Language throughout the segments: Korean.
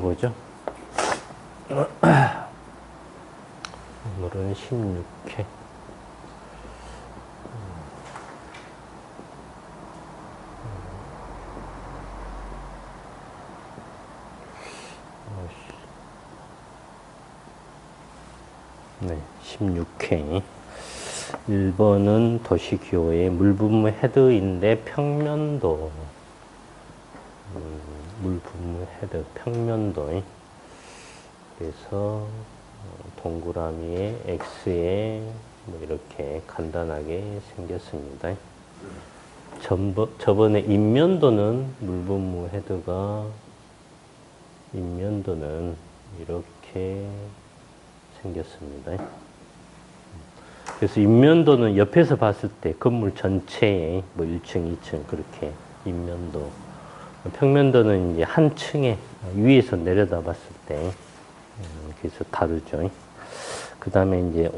해보죠. 오늘은 16회. 네, 16회. 1번은 도시기호의 물분무 헤드인데 평면도. 물분무 헤드, 평면도. 그래서 동그라미에 X에 뭐 이렇게 간단하게 생겼습니다. 저번에 인면도는 물분무 헤드가 인면도는 이렇게 생겼습니다. 그래서 인면도는 옆에서 봤을 때 건물 전체에 뭐 1층, 2층 그렇게 인면도. 평면도는 이제 한 층에 위에서 내려다 봤을 때 그래서 다르죠. 그 다음에 이제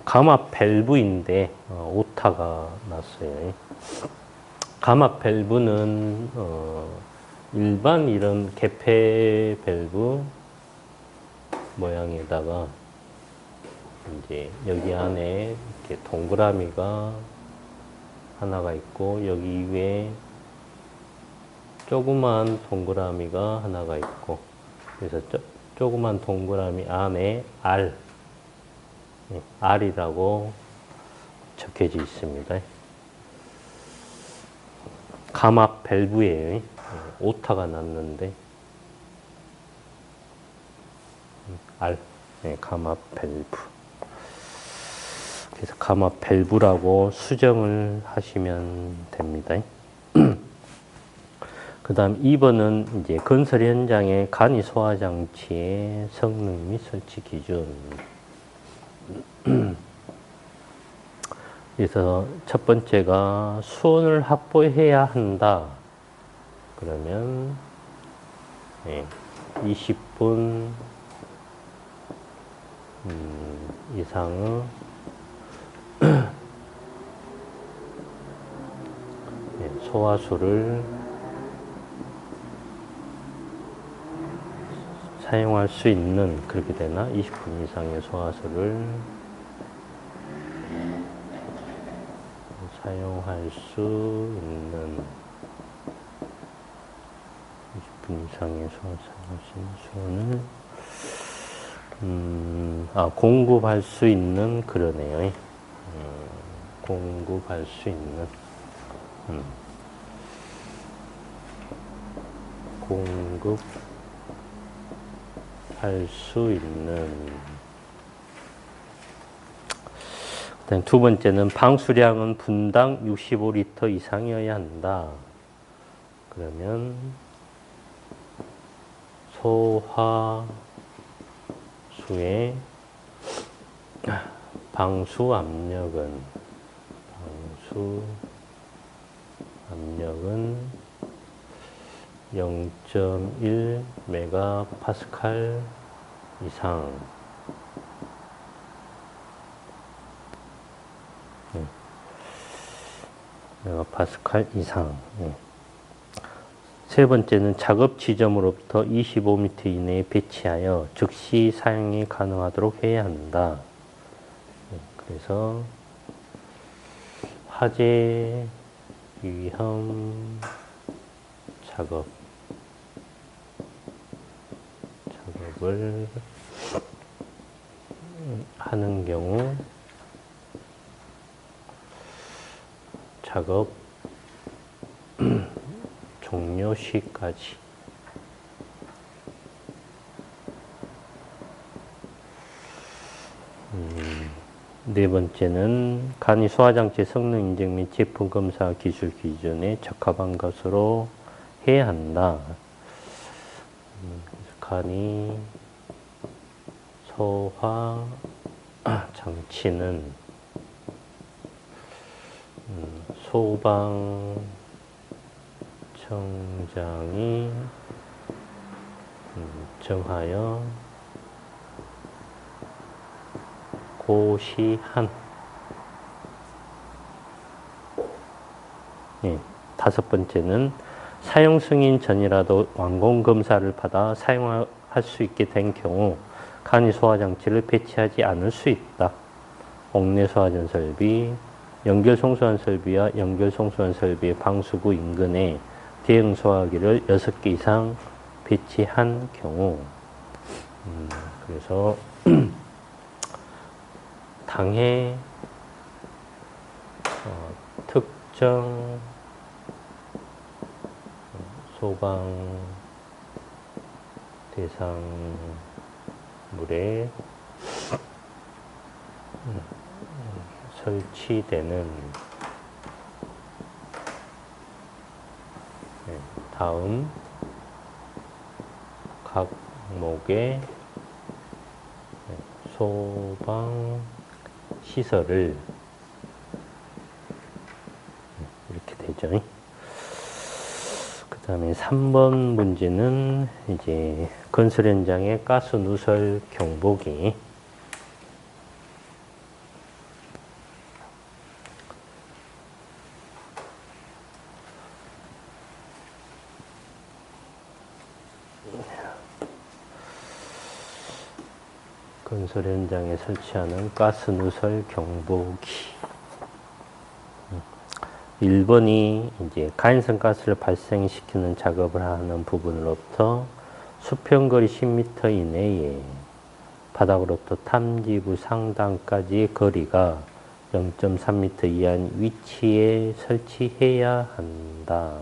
가마 밸브인데 오타가 났어요. 가마 밸브는 일반 이런 개폐 밸브 모양에다가 이제 여기 안에 이렇게 동그라미가 하나가 있고 여기 위에 조그만 동그라미가 하나가 있고 그래서 조그만 동그라미 안에 R이라고 적혀져 있습니다. 가마 밸브예요. 오타가 났는데 R, 가마 밸브. 그래서 가마 밸브라고 수정을 하시면 됩니다. 그 다음 2번은 이제 건설 현장의 간이 소화 장치의 성능 및 설치 기준. 그래서 첫 번째가 수온을 확보해야 한다. 그러면 20분 이상의 소화수를 사용할 수 있는, 그렇게 되나? 20분 이상의 소화수를 사용할 수 있는 20분 이상의 사용할 수 있는 수온을 공급할 수 있는, 그러네요. 공급할 수 있는 공급할 수 있는. 그다음 두 번째는 방수량은 분당 65리터 이상이어야 한다. 그러면 소화수의 방수 압력은 0.1 메가파스칼 이상. 메가파스칼 이상. 세 번째는 작업 지점으로부터 25m 이내에 배치하여 즉시 사용이 가능하도록 해야 한다. 그래서 화재 위험 작업을 하는 경우 작업 종료 시까지. 네 번째는 간이 소화장치 성능 인증 및 제품 검사 기술 기준에 적합한 것으로 해야 한다. 간이 소화 장치는 소방청장이 정하여 고시한. 다섯 번째는 사용 승인 전이라도 완공 검사를 받아 사용할 수 있게 된 경우 간이 소화 장치를 배치하지 않을 수 있다. 옥내 소화전 설비, 연결 송수환 설비와 연결 송수환 설비의 방수구 인근에 대형 소화기를 6개 이상 배치한 경우, 그래서 당해 특정 소방 대상물에 설치되는 다음 각목의 소방 시설을 이렇게 되죠. 그 다음에 3번 문제는 이제 건설 현장의 가스 누설 경보기. 건설 현장에 설치하는 가스 누설 경보기. 1번이 이제 가연성 가스를 발생시키는 작업을 하는 부분으로부터 수평거리 10m 이내에 바닥으로부터 탐지부 상단까지의 거리가 0.3m 이하인 위치에 설치해야 한다.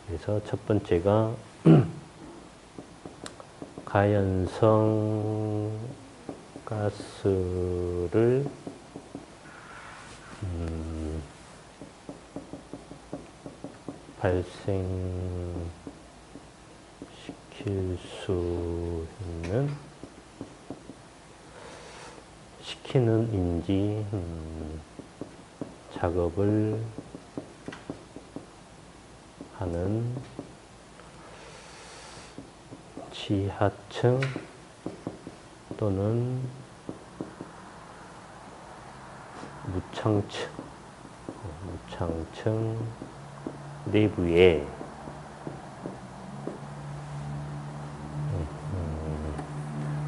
그래서 첫 번째가 가연성 가스를 발생시킬 수 있는 시키는 인지 작업을 하는 지하층 또는 무창층 내부에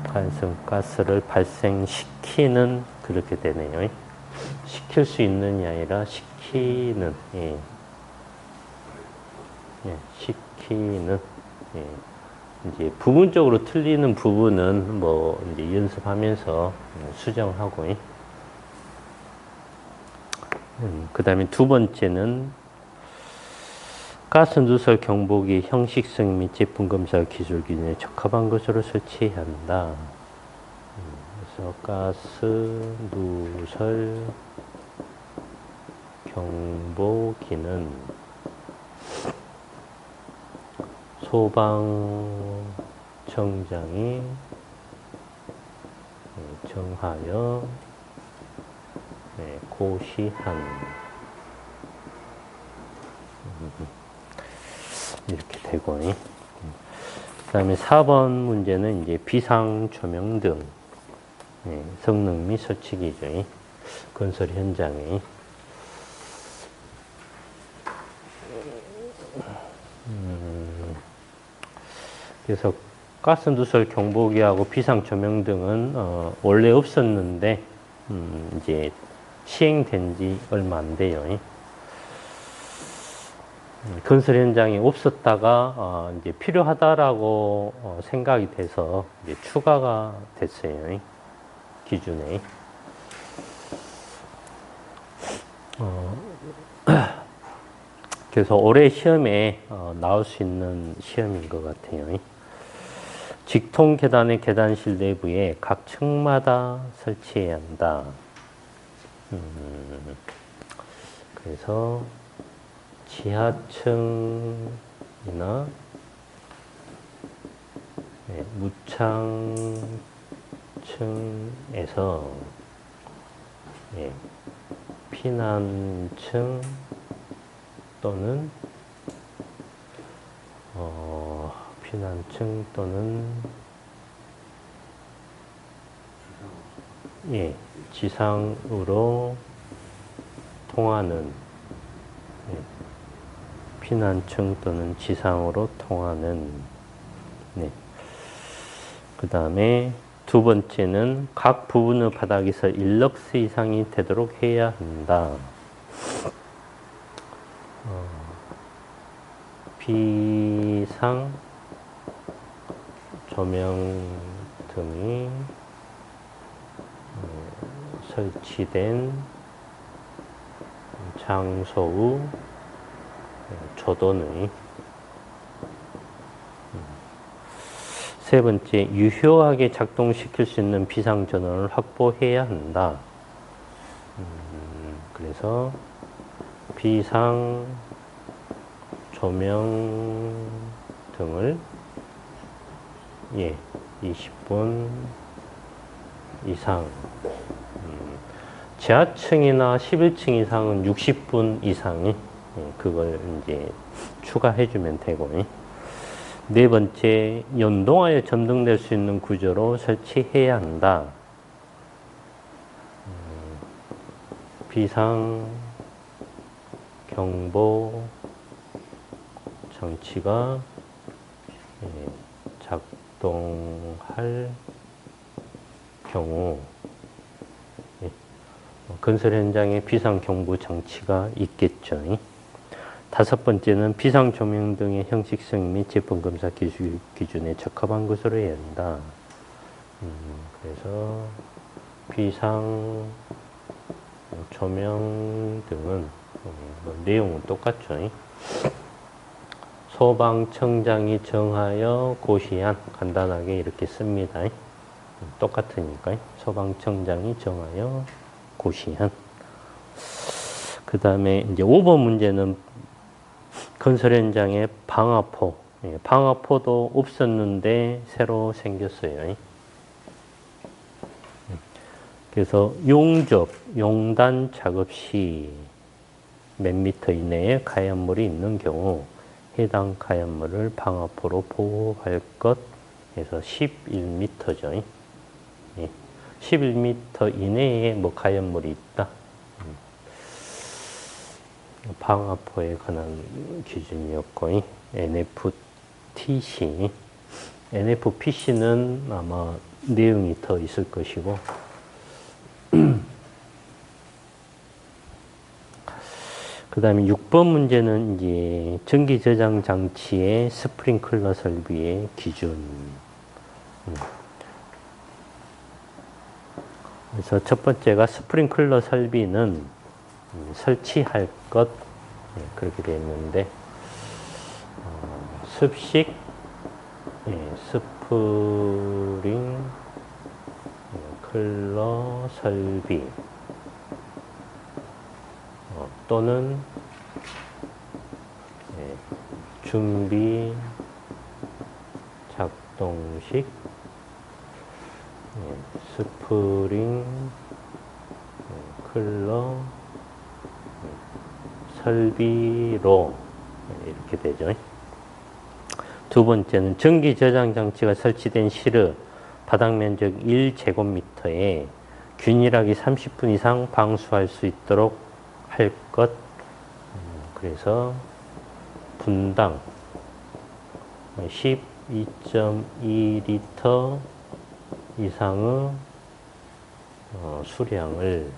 가연성 가스를 발생시키는, 그렇게 되네요. 시킬 수 있는이 아니라 시키는, 시키는. 이제 부분적으로 틀리는 부분은 뭐 이제 연습하면서 수정하고. 그 다음에 두 번째는 가스 누설 경보기 형식성 및 제품 검사 기술 기준에 적합한 것으로 설치해야 한다. 그래서 가스 누설 경보기는 소방청장이 정하여 고시한, 이렇게 되고. 그 다음에 4번 문제는 이제 비상 조명 등 성능 및 설치기죠. 건설 현장에. 그래서 가스 누설 경보기하고 비상 조명 등은 원래 없었는데 이제 시행된 지 얼마 안 돼요. 건설 현장에 없었다가 이제 필요하다라고 생각이 돼서 이제 추가가 됐어요. 기준에. 그래서 올해 시험에 나올 수 있는 시험인 것 같아요. 직통 계단의 계단실 내부에 각 층마다 설치해야 한다. 그래서 지하층이나 무창층에서 피난층 또는 피난층 또는 지상으로 통하는, 예, 피난층 또는 지상으로 통하는, 네. 그 다음에 두 번째는 각 부분의 바닥에서 1럭스 이상이 되도록 해야 한다. 비상 조명 등이 설치된 장소의 조돈의, 세 번째, 유효하게 작동시킬 수 있는 비상전원을 확보해야 한다. 그래서 비상 조명 등을 20분 이상, 지하층이나 11층 이상은 60분 이상이, 그걸 이제 추가해주면 되고, 네 번째, 연동하여 점등될 수 있는 구조로 설치해야 한다. 비상 경보 장치가 작동할 경우, 건설 현장에 비상 경보 장치가 있겠죠. 다섯 번째는 비상 조명 등의 형식성 및 제품 검사 기준에 적합한 것으로 해야 한다. 그래서 비상 조명 등은 내용은 똑같죠. 소방청장이 정하여 고시한, 간단하게 이렇게 씁니다. 똑같으니까 소방청장이 정하여 고시한. 그 다음에 이제 5번 문제는 건설 현장에 방화포, 방화포도 없었는데 새로 생겼어요. 그래서 용단 작업 시 몇 미터 이내에 가연물이 있는 경우 해당 가연물을 방화포로 보호할 것 해서 11m죠. 11m 이내에 뭐 가연물이 있다. 방화포에 관한 기준이었고, NFTC. NFPC는 아마 내용이 더 있을 것이고, 그 다음에 6번 문제는 이제 전기 저장 장치의 스프링클러 설비의 기준. 그래서 첫 번째가 스프링클러 설비는 설치할 것, 그렇게 되어 있는데, 습식, 스프링클러 설비, 또는 준비 작동식 스프링클러 설비로 이렇게 되죠. 두 번째는 전기 저장 장치가 설치된 실의 바닥 면적 1제곱미터에 균일하게 30분 이상 방수할 수 있도록 할 것. 그래서 분당 12.2리터 이상의 수량을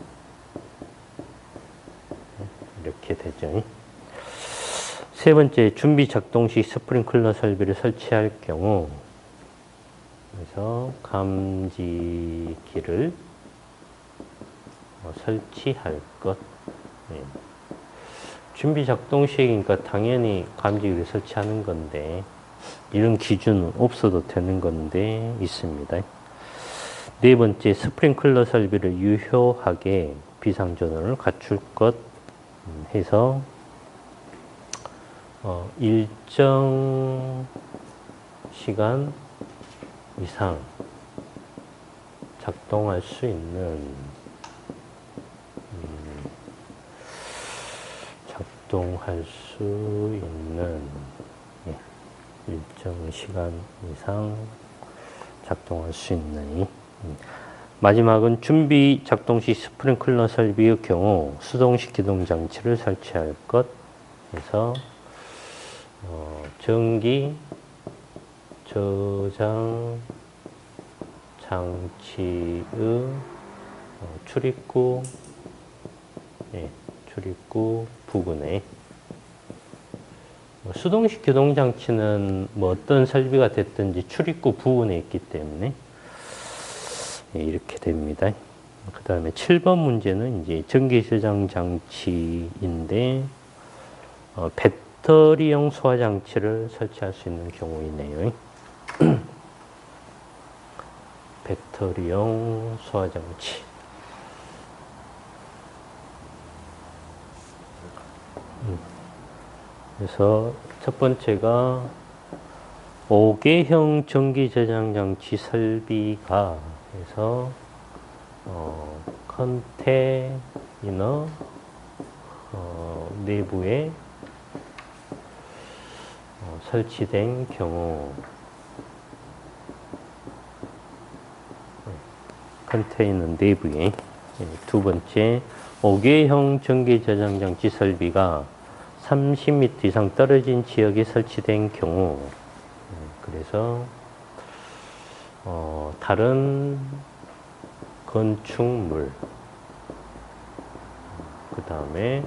이렇게 되죠. 세 번째, 준비 작동식 스프링클러 설비를 설치할 경우, 그래서 감지기를 설치할 것. 준비 작동식이니까 당연히 감지기를 설치하는 건데, 이런 기준은 없어도 되는 건데 있습니다. 네 번째, 스프링클러 설비를 유효하게 비상전원을 갖출 것 해서 일정 시간 이상 작동할 수 있는 일정 시간 이상 작동할 수 있는 마지막은 준비 작동 시 스프링클러 설비의 경우 수동식 기동 장치를 설치할 것. 그래서 전기 저장 장치의 출입구, 출입구 부근에 수동식 기동 장치는 뭐 어떤 설비가 됐든지 출입구 부근에 있기 때문에 이렇게 됩니다. 그 다음에 7번 문제는 이제 전기 저장 장치인데 배터리용 소화 장치를 설치할 수 있는 경우이네요. 배터리용 소화 장치. 그래서 첫 번째가 5개형 전기 저장 장치 설비가 해서 컨테이너 내부에 설치된 경우, 컨테이너 내부에. 두 번째, 5개형 전기 저장 장치 설비가 30m 이상 떨어진 지역에 설치된 경우, 그래서 다른 건축물, 그 다음에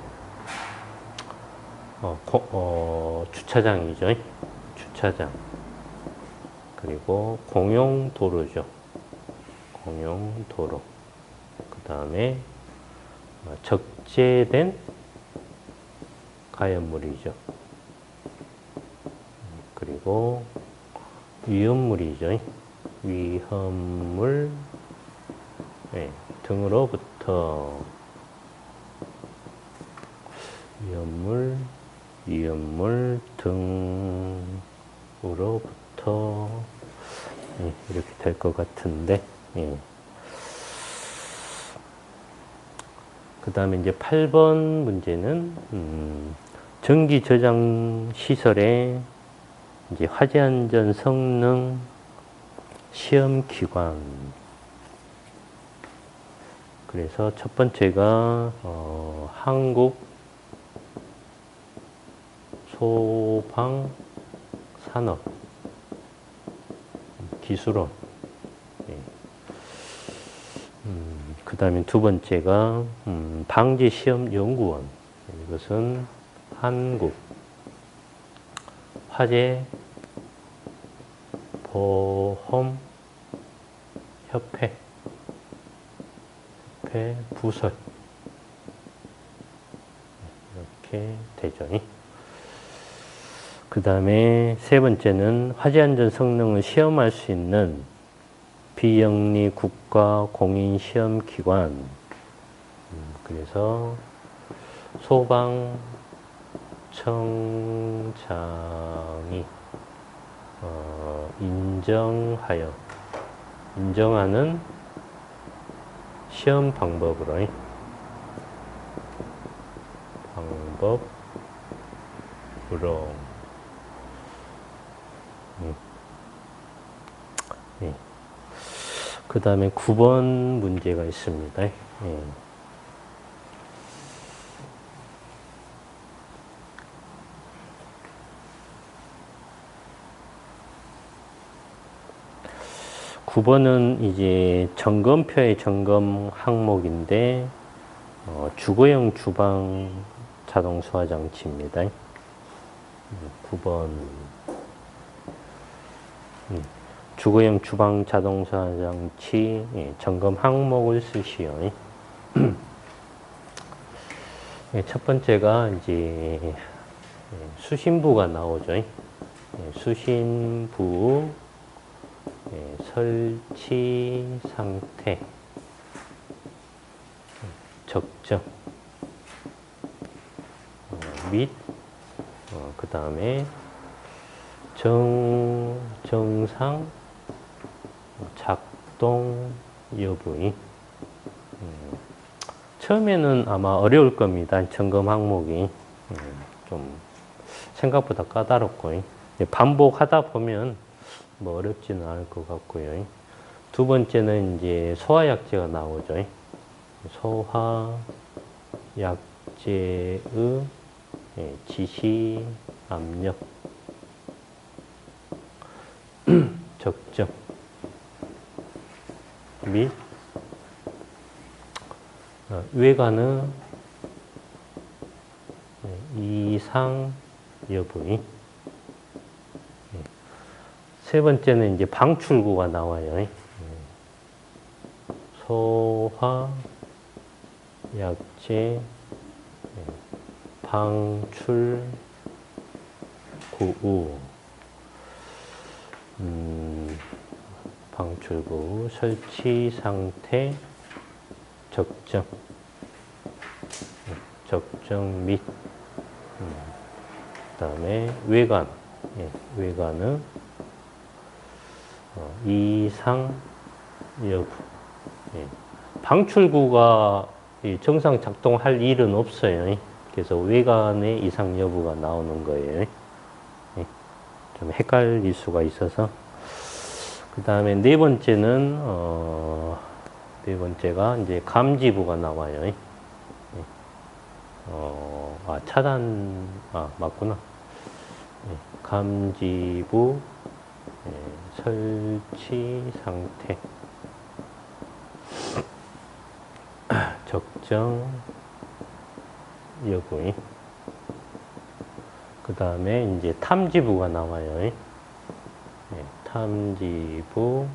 주차장이죠. 주차장. 그리고 공용도로죠. 공용도로. 그 다음에 적재된 가연물이죠. 그리고 위험물이죠. 위험물 등으로부터 위험물 등으로부터 이렇게 될 것 같은데, 그 다음에 이제 8번 문제는 전기 저장 시설의 이제 화재 안전 성능 시험 기관. 그래서 첫 번째가 한국 소방 산업 기술원. 그 다음에 두 번째가 방재시험연구원. 이것은 한국 화재 보험 협회 부설. 이렇게 되죠. 그 다음에 세 번째는 화재 안전 성능을 시험할 수 있는 비영리 국가 공인 시험 기관. 그래서 소방청장이 인정하는 시험 방법으로 그 다음에 9번 문제가 있습니다. 9번은 이제 점검표의 점검 항목인데 주거용 주방 자동 소화 장치입니다. 9번 주거용 주방 자동 소화 장치 점검 항목을 쓰시오. 첫 번째가 이제 수신부가 나오죠. 수신부 설치 상태 적정 및 그 다음에 정상 작동 여부. 처음에는 아마 어려울 겁니다. 점검 항목이 좀 생각보다 까다롭고 반복하다 보면 뭐 어렵지는 않을 것 같고요. 두 번째는 이제 소화약제가 나오죠. 소화약제의 지시, 압력, 적정 및 외관의 이상 여부인. 세 번째는 이제 방출구가 나와요. 소화약제 방출구 방출구 설치 상태 적정 및 그다음에 외관 외관의 이상 여부. 방출구가 정상 작동할 일은 없어요. 그래서 외관의 이상 여부가 나오는 거예요. 좀 헷갈릴 수가 있어서. 그 다음에 네 번째는 네 번째가 이제 감지부가 나와요. 차단 맞구나. 감지부 설치 상태 적정 여부인. 그 다음에 이제 탐지부가 나와요. 탐지부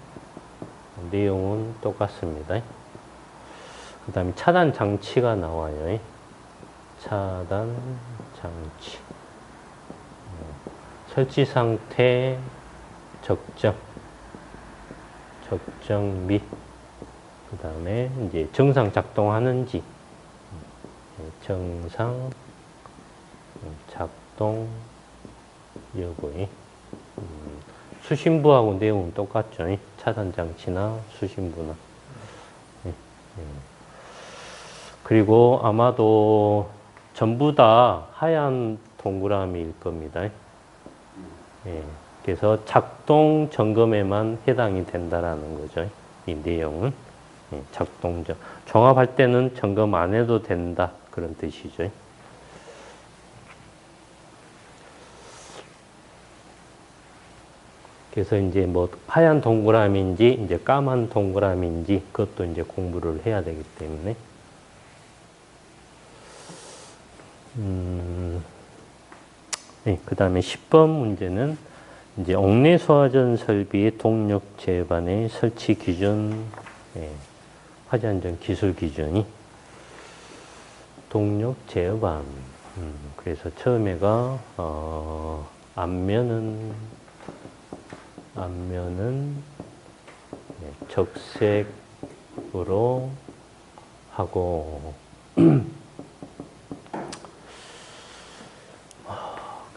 내용은 똑같습니다. 그 다음에 차단 장치가 나와요. 차단 장치 설치 상태 적정 및 그 다음에 이제 정상 작동하는지 정상 작동 여부인. 수신부하고 내용은 똑같죠. 차단 장치나 수신부나. 그리고 아마도 전부 다 하얀 동그라미일 겁니다. 그래서 작동 점검에만 해당이 된다라는 거죠. 이 내용은. 작동 종합할 때는 점검 안 해도 된다 그런 뜻이죠. 그래서 이제 뭐 하얀 동그라미인지 이제 까만 동그라미인지 그것도 이제 공부를 해야 되기 때문에. 그 다음에 10번 문제는 이제 옥내 소화전 설비의 동력 제반의 설치 기준, 화재안전 기술 기준이 동력 제반. 그래서 처음에가 앞면은 적색으로 하고 그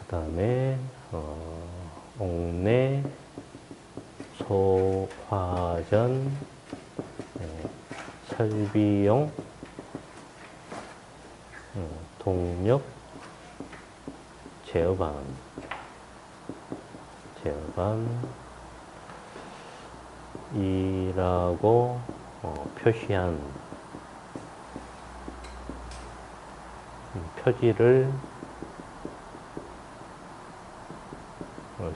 다음에 옥내 소화전 설비용 동력 제반이라고 표시한 표지를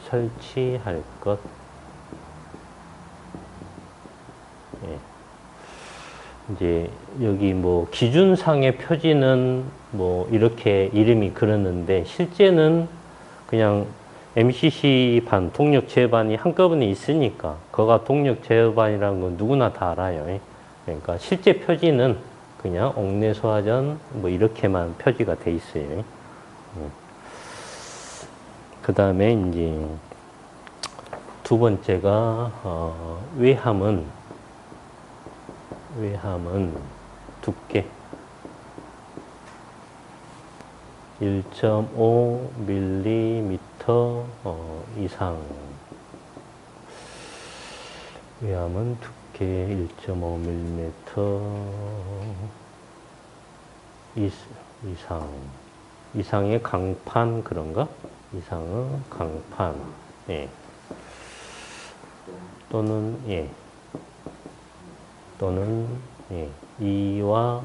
설치할 것. 이제 여기 뭐 기준상의 표지는 뭐 이렇게 이름이 그러는데 실제는 그냥 MCC 반, 동력 제반이 한꺼번에 있으니까 그거가 동력 제반이라는 건 누구나 다 알아요. 그러니까 실제 표지는 그냥 옥내 소화전 뭐 이렇게만 표지가 돼 있어요. 그 다음에 이제 두 번째가 외함은 두께 1.5mm 이상. 외함은 두께 1.5mm 이상. 이상의 강판 그런가? 이상의 강판. 또는 또는 이와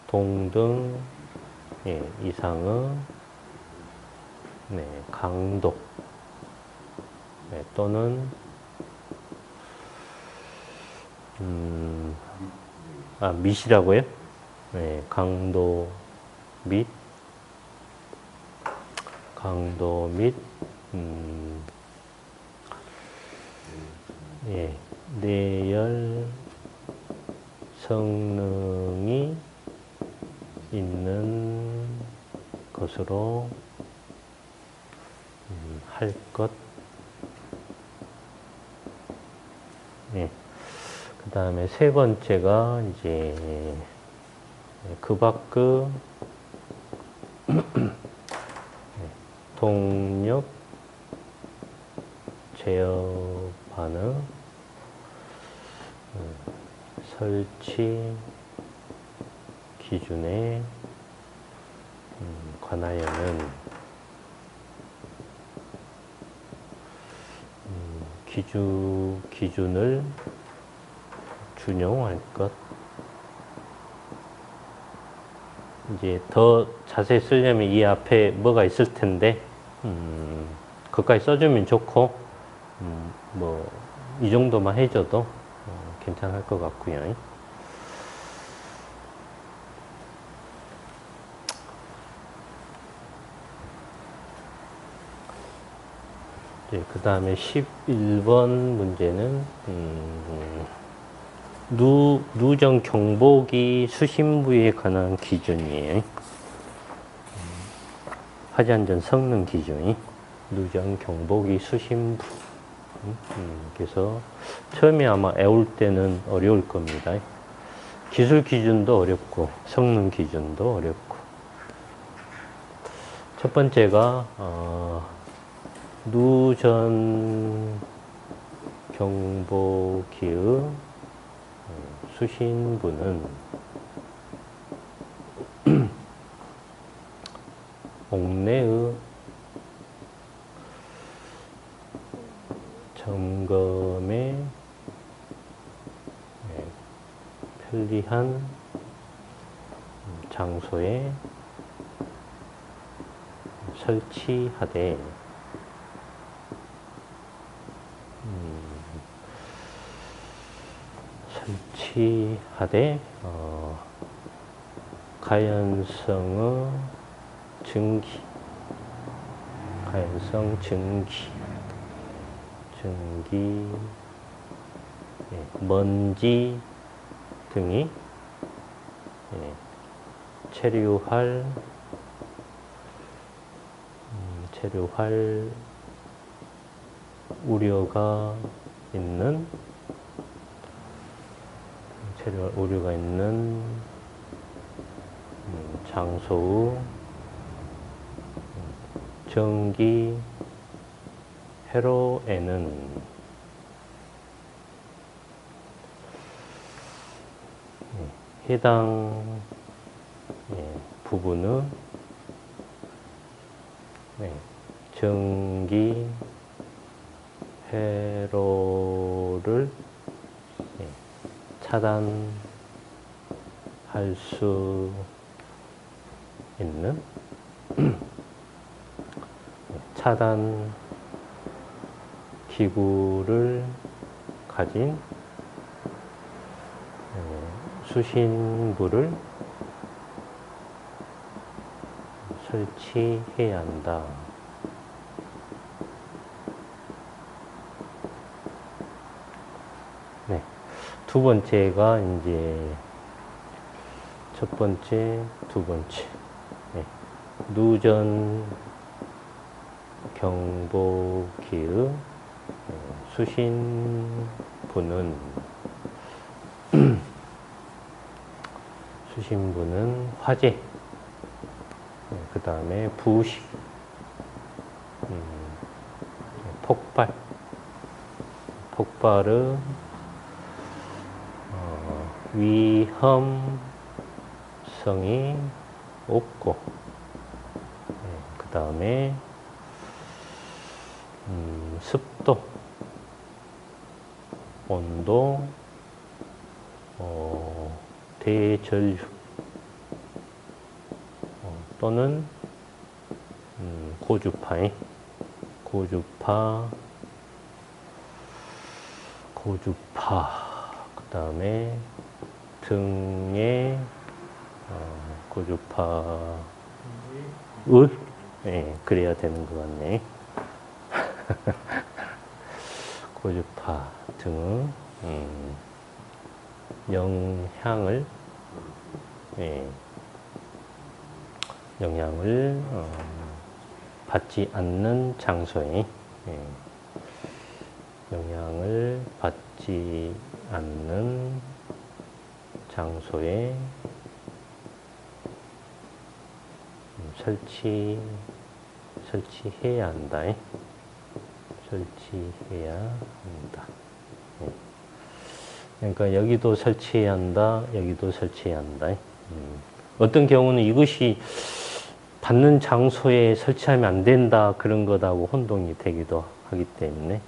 동등 이상의 강도 또는 밑이라고요? 강도 및 내열 성능이 있는 것으로 할 것. 그 다음에 세 번째가 이제 그 밖의 동력 제어반의 설치 기준에 관하여는 기준을 준용할 것. 이제 더 자세히 쓰려면 이 앞에 뭐가 있을 텐데, 그것까지 써주면 좋고, 뭐, 이 정도만 해줘도 괜찮을 것 같고요. 그 다음에 11번 문제는, 누정 경보기 수신부에 관한 기준이에요. 화재안전 성능 기준이 누정 경보기 수신부. 그래서 처음에 아마 애울 때는 어려울 겁니다. 기술 기준도 어렵고 성능 기준도 어렵고. 첫 번째가 누전 경보기의 수신부는 옥내의 점검에 편리한 장소에 설치하되 가연성의 증기, 먼지 등이 체류할 우려가 있는 장소의 전기 회로에는 해당 부분의 전기 회로를 차단할 수 있는 차단 기구를 가진 수신부를 설치해야 한다. 두 번째가 이제 첫 번째, 두 번째. 누전 경보기의 수신부는 화재, 그 다음에 부식, 폭발의 위험성이 없고, 그 다음에 습도, 온도, 대전류 또는 고주파, 그 다음에 등의 고주파의, 네, 그래야 되는 것 같네. 고주파 등의 영향을, 네, 영향을 받지 않는 장소에, 예, 영향을 받지 않는 장소에 설치해야 한다. 설치해야 한다. 예. 그러니까 여기도 설치해야 한다. 여기도 설치해야 한다. 어떤 경우는 이것이 받는 장소에 설치하면 안 된다 그런 것하고 혼동이 되기도 하기 때문에,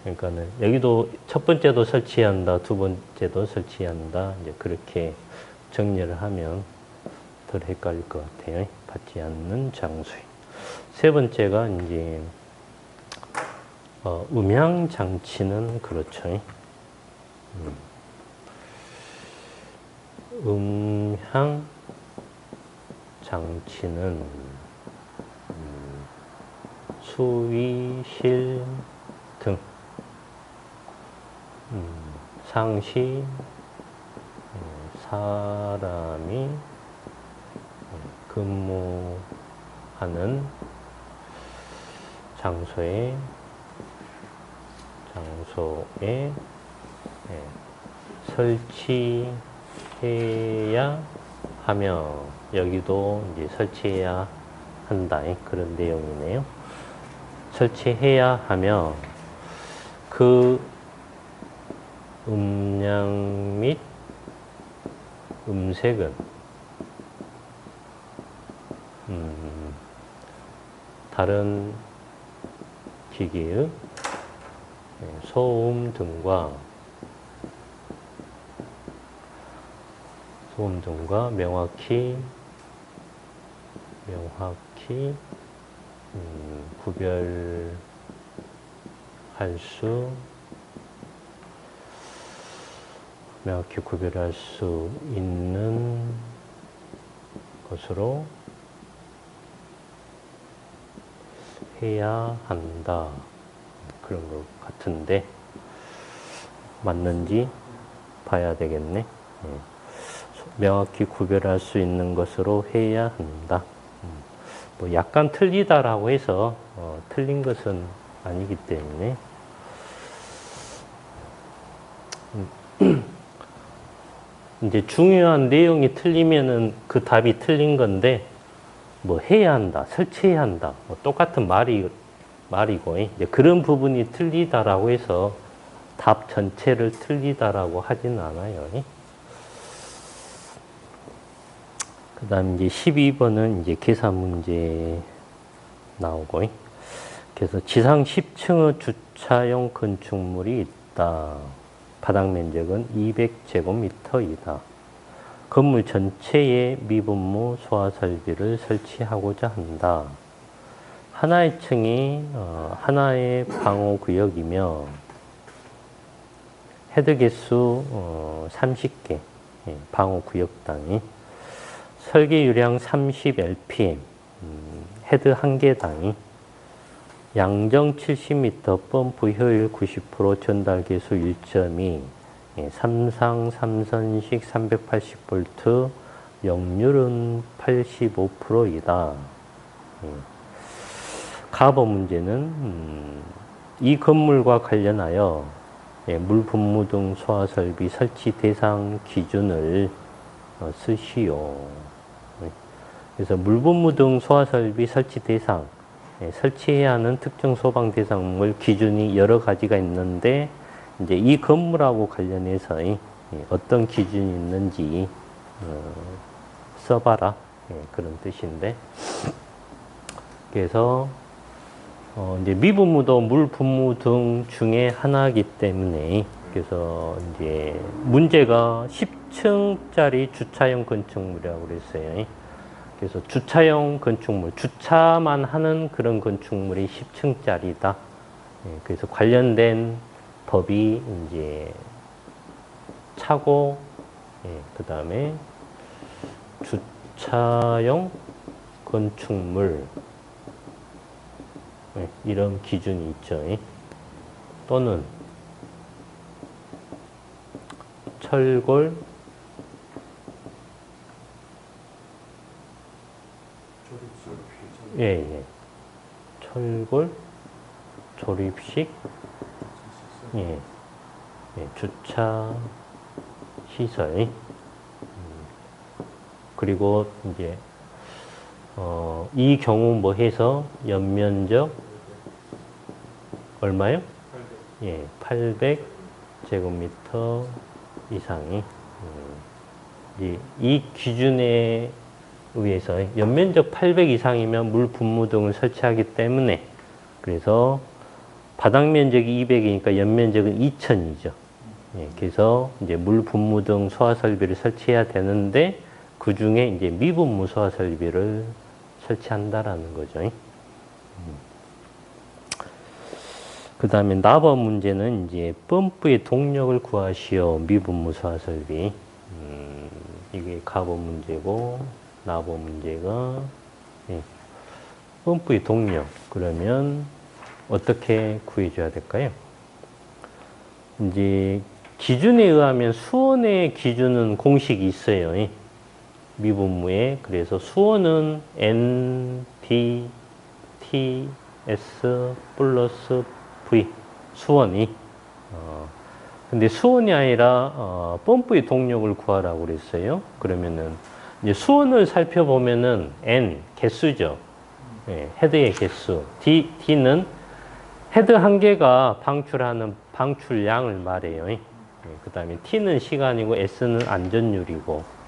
그러니까는 여기도 첫 번째도 설치해야 한다, 두 번째도 설치해야 한다, 이제 그렇게 정리를 하면 덜 헷갈릴 것 같아요. 받지 않는 장소에. 세 번째가 이제 음향 장치는 그렇죠. 음향 장치는 수위실 등 상시 사람이 근무하는 장소에 설치해야 하며, 여기도 이제 설치해야 한다 그런 내용이네요. 설치해야 하며 그 음량 및 음색은 다른 기기의 소음 등과 명확히 구별할 수 있는 것으로 해야 한다. 그런 것 같은데 맞는지 봐야 되겠네. 명확히 구별할 수 있는 것으로 해야 한다. 뭐 약간 틀리다라고 해서 틀린 것은 아니기 때문에 이제 중요한 내용이 틀리면은 그 답이 틀린 건데, 뭐 해야 한다, 설치해야 한다, 뭐 똑같은 말이고, 이제 그런 부분이 틀리다라고 해서 답 전체를 틀리다라고 하진 않아요. 그 다음 이제 12번은 이제 계산 문제 나오고, 그래서 지상 10층의 주차용 건축물이 있다. 바닥 면적은 200제곱미터이다. 건물 전체에 미분무 소화 설비를 설치하고자 한다. 하나의 층이 하나의 방호구역이며 헤드 개수 30개, 방호구역당이 설계유량 30LPM, 헤드 1개당이 양정 70m, 펌프 효율 90%, 전달 계수 1.2, 삼상 삼선식 380V, 역률은 85%이다. 가버 문제는 이 건물과 관련하여 물분무 등 소화설비 설치 대상 기준을 쓰시오. 그래서 물분무 등 소화설비 설치 대상, 설치해야 하는 특정 소방 대상물 기준이 여러 가지가 있는데, 이제 이 건물하고 관련해서 어떤 기준이 있는지 써봐라, 그런 뜻인데, 그래서 이제 미분무도 물분무 등 중에 하나이기 때문에 그래서 이제 문제가 10층짜리 주차형 건축물이라고 그랬어요. 그래서 주차형 건축물, 주차만 하는 그런 건축물이 10층짜리다. 그래서 관련된 법이 이제 차고, 그 다음에 주차용 건축물, 이런 기준이 있죠. 또는 철골, 철골, 조립식, 주차 시설. 그리고 이제 이 경우 뭐 해서 연면적 얼마요? 800제곱미터 이상이 이 기준에 의해서 연면적 800 이상이면 물 분무 등을 설치하기 때문에 그래서 바닥 면적이 200이니까 연면적은 2000이죠. 그래서 이제 물 분무 등 소화 설비를 설치해야 되는데 그 중에 이제 미분무 소화 설비를 설치한다라는 거죠. 그 다음에 나법 문제는 이제 펌프의 동력을 구하시오. 미분무 소화 설비. 이게 가법 문제고 나법 문제가 펌프의 동력. 그러면 어떻게 구해줘야 될까요? 이제 기준에 의하면 수원의 기준은 공식이 있어요. 미분무에. 그래서 수원은 N, D, T, S 플러스 V. 수원이. 근데 수원이 아니라 펌프의 동력을 구하라고 그랬어요. 그러면은 이제 수원을 살펴보면은 N 개수죠. 헤드의 개수. D는 헤드 한 개가 방출하는 방출량을 말해요. 그 다음에 T는 시간이고 S는 안전율이고,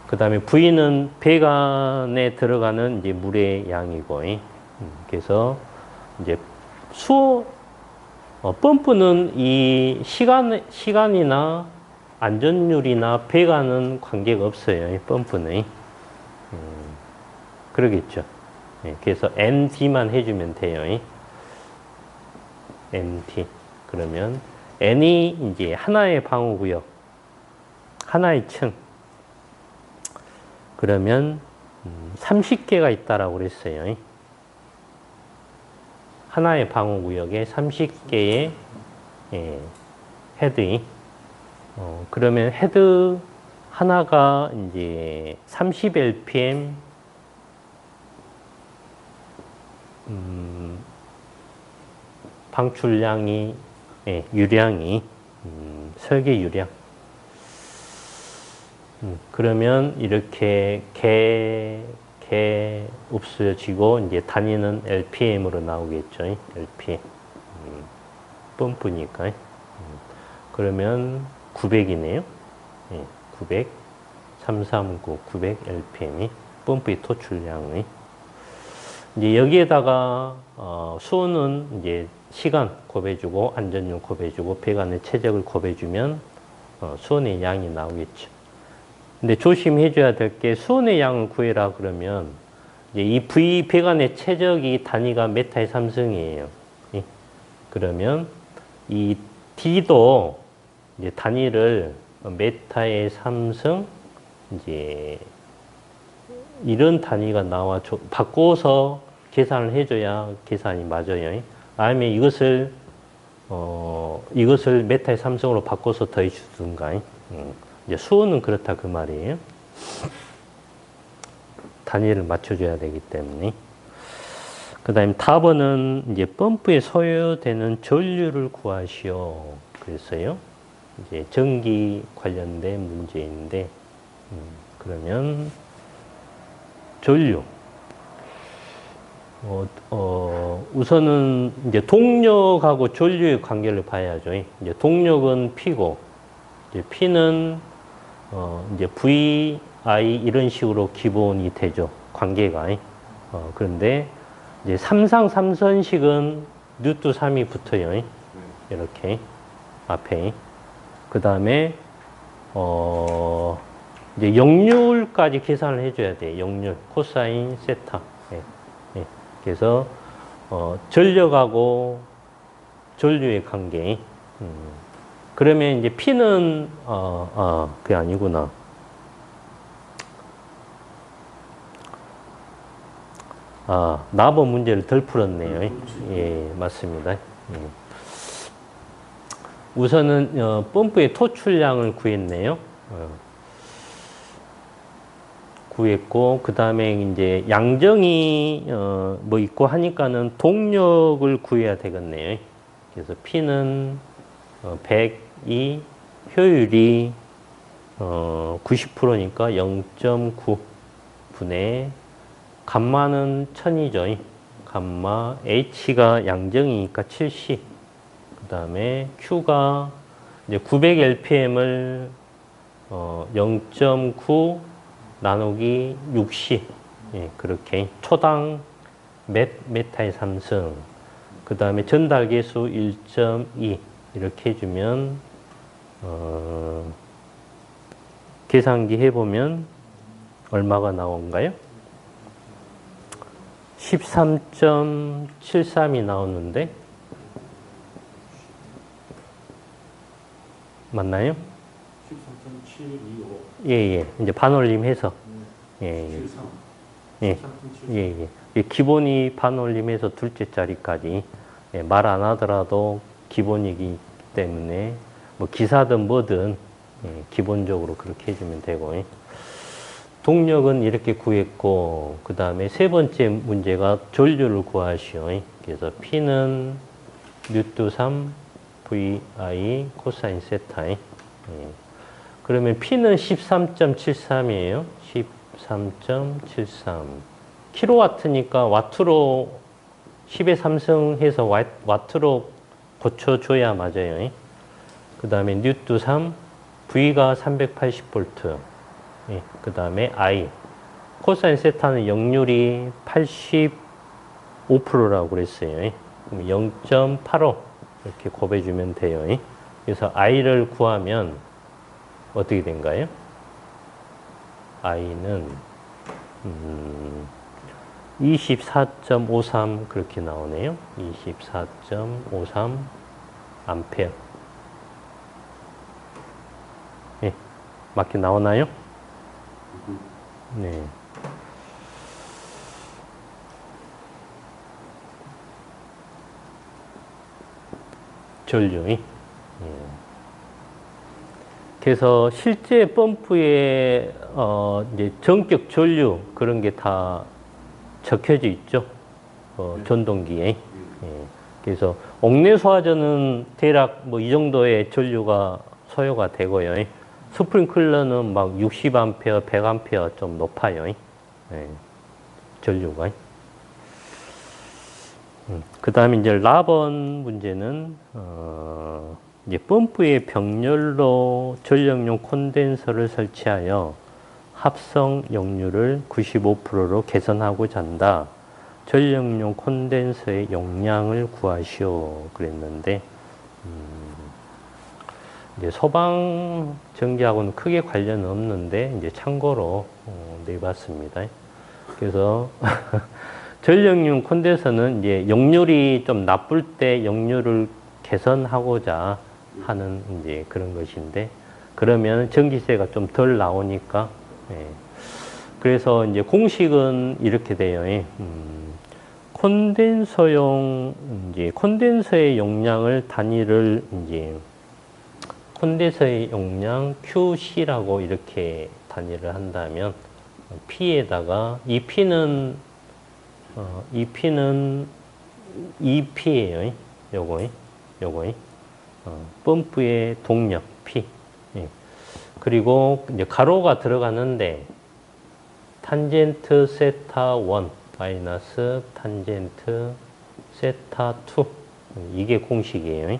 그 다음에 V는 배관에 들어가는 이제 물의 양이고, 그래서 이제 펌프는 이 시간이나 안전율이나 배관은 관계가 없어요. 펌프는. 그러겠죠. 그래서 ND만 해주면 돼요. NT. 그러면 N이 이제 하나의 방호구역, 하나의 층. 그러면 30개가 있다라고 그랬어요. 하나의 방호구역에 30개의 헤드. 그러면 헤드 하나가 이제 30 LPM 방출량이 유량이 설계 유량. 그러면 이렇게 개 없어지고 이제 단위는 LPM으로 나오겠죠. LPM. 펌프니까. 그러면 900이네요. 900. 339, 900 LPM이 펌프의 토출량이. 이제 여기에다가 수온은 이제 시간 곱해주고 안전율 곱해주고 배관의 최적을 곱해주면 수온의 양이 나오겠죠. 근데 조심해 줘야 될 게 수온의 양을 구해라 그러면 이제 이 V 배관의 최적이 단위가 메타의 3승이에요. 그러면 이 D도 이제 단위를 메타의 3승 이제 이런 단위가 나와 바꿔서 계산을 해줘야 계산이 맞아요. 아니면 이것을 메타의 3승으로 바꿔서 더해 주든가. 이제 수온은 그렇다 그 말이에요. 단위를 맞춰줘야 되기 때문에. 그 다음에 답은 이제 펌프에 소요되는 전류를 구하시오. 그랬어요. 이제 전기 관련된 문제인데, 그러면 전류. 우선은 이제 동력하고 전류의 관계를 봐야죠. 이제 동력은 P고, 이제 P는 이제 VI 이런 식으로 기본이 되죠. 관계가. 그런데 이제 삼상삼선식은 뉴트 3이 붙어요. 이렇게. 앞에. 그 다음에, 이제 역률까지 계산을 해줘야 돼. 역률. 코사인 세타. 예, 예. 그래서, 전력하고 전류의 관계. 그러면 이제 P는, 그게 아니구나. 나버 문제를 덜 풀었네요. 예, 맞습니다. 예. 우선은, 펌프의 토출량을 구했네요. 구했고, 그 다음에 이제 양정이, 뭐 있고 하니까는 동력을 구해야 되겠네요. 그래서 P는, 102, 효율이, 90%니까 0.9 분의 감마는 1000이죠. 감마 H가 양정이니까 70. 그 다음에 Q가 이제 900 rpm을 0.9 나누기 60. 예, 그렇게 초당 메타의 상승. 그 다음에 전달 계수 1.2 이렇게 해주면 계산기 해보면 얼마가 나온가요? 13.73이 나오는데 맞나요? 13.725. 예. 이제 반올림해서. 예. 73. 예. 예. 기본이 반올림해서 둘째 자리까지. 예, 말 안 하더라도 기본이기 때문에 뭐 기사든 뭐든 예, 기본적으로 그렇게 해주면 되고. 예. 동력은 이렇게 구했고, 그 다음에 세 번째 문제가 전류를 구하시오. 그래서 P는 뉴트 3 VI 코사인 세타. 예. 그러면 P는 13.73이에요. 13.73. 킬로와트니까 와트로 10의 3승 해서 와트로 고쳐줘야 맞아요. 그 다음에 뉴트 3, V가 380V. 예, 그 다음에 I. 코사인 세타는 역률이 85%라고 그랬어요. 그럼 0.85 이렇게 곱해주면 돼요. 그래서 I를 구하면 어떻게 된가요? I는 24.53 그렇게 나오네요. 24.53 암페어. 예, 맞게 나오나요? 네. 전류. 예. 그래서 실제 펌프에 이제 전격 전류 그런 게 다 적혀져 있죠. 전동기에. 예. 그래서 옥내 소화전은 대략 뭐 이 정도의 전류가 소요가 되고요. 스프링클러는 막 60A, 100A 좀 높아요. 예. 전류가. 그 다음에 이제 라번 문제는, 이제 펌프의 병렬로 전력용 콘덴서를 설치하여 합성 역률을 95%로 개선하고자 한다. 전력용 콘덴서의 용량을 구하시오. 그랬는데, 이제 소방 전기하고는 크게 관련은 없는데, 이제 참고로 내봤습니다. 그래서, 전력용 콘덴서는 이제 역률이 좀 나쁠 때 역률을 개선하고자 하는 이제 그런 것인데, 그러면 전기세가 좀 덜 나오니까, 예. 그래서 이제 공식은 이렇게 돼요. 콘덴서용, 이제 콘덴서의 용량을 단위를 이제 콘덴서의 용량 QC라고 이렇게 단위를 한다면, P에다가, 이 P는 EP예요. 요거. 펌프의 동력 P. 예. 그리고 이제 가로가 들어가는데 탄젠트 세타 1 마이너스 탄젠트 세타 2. 이게 공식이에요.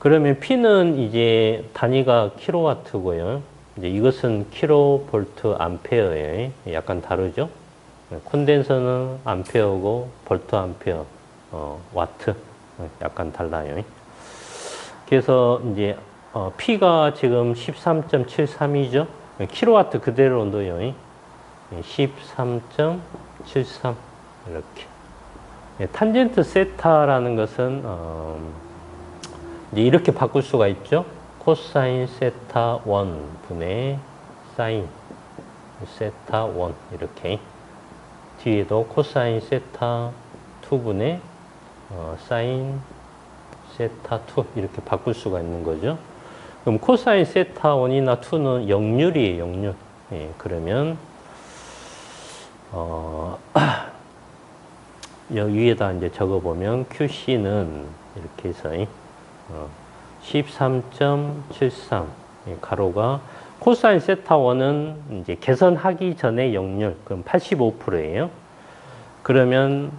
그러면 P는 이제 단위가 킬로와트고요. 이제 이것은 킬로볼트 암페어예요. 약간 다르죠? 콘덴서는 암페어고 볼트 암페어, 와트 약간 달라요. 그래서 이제 P가 지금 13.73이죠. 킬로와트 그대로 넣어요. 13.73 이렇게. 탄젠트 세타라는 것은 이제 이렇게 바꿀 수가 있죠. 코사인 세타 1 분의 사인 세타 1 이렇게. 뒤에도 코사인 세타 2분의 사인 세타 2 이렇게 바꿀 수가 있는 거죠. 그럼 코사인 세타 1이나 2는 역률이에요. 역률. 예, 그러면 여기 위에다 이제 적어보면 QC는 이렇게 해서 13.73 가로가 코사인 세타 1은 이제 계산하기 전에 역률 그럼 85%예요. 그러면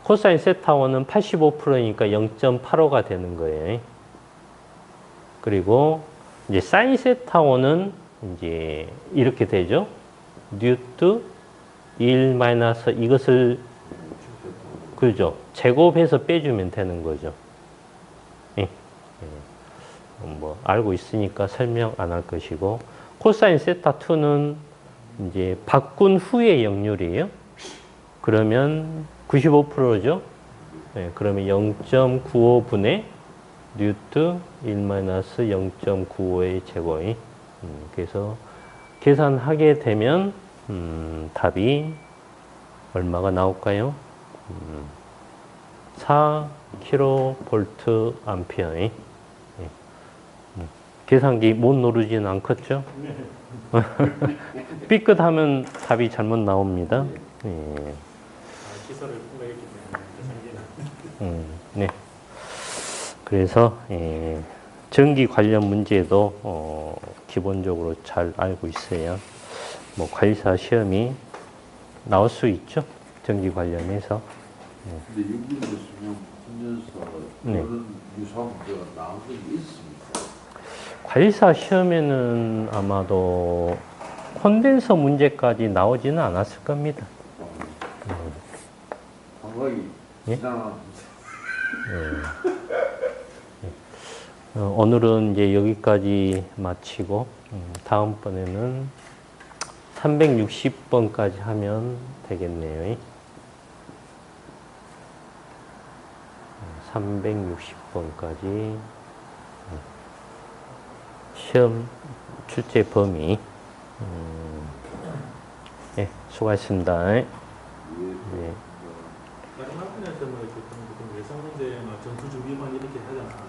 코사인 세타 1은 85%니까 0.85가 되는 거예요. 그리고 이제 사인 세타 1은 이제 이렇게 되죠. 뉴트 1 마이너스 이것을 그죠. 제곱해서 빼주면 되는 거죠. 예. 뭐 알고 있으니까 설명 안 할 것이고 코사인 세타 2는 이제 바꾼 후의 역률이에요. 그러면 95%죠. 예, 그러면 0.95분의 뉴트 1 마이너스 0.95의 제곱이 그래서 계산하게 되면 답이 얼마가 나올까요? 4kV 암페어에 계산기 못 누르지는 않겠죠? 삐끗하면 답이 잘못 나옵니다. 예. 기술을 풍부했기 때문에 네. 그래서 전기 관련 문제도 기본적으로 잘 알고 있어야 뭐 관리사 시험이 나올 수 있죠. 전기 관련해서. 근데 여기서 수명 풀면서 그런 유사한 문제가 나온 적이 있습니까? 관리사 시험에는 아마도 콘덴서 문제까지 나오지는 않았을 겁니다. 방법이 예? 지나간 오늘은 이제 여기까지 마치고 다음번에는 360번까지 하면 되겠네요. 360번까지 시험 출제 범위. 네, 수고하셨습니다. 네. 다른 학교에서는 예상 문제 전투 준비만 이렇게 하지 않습니까?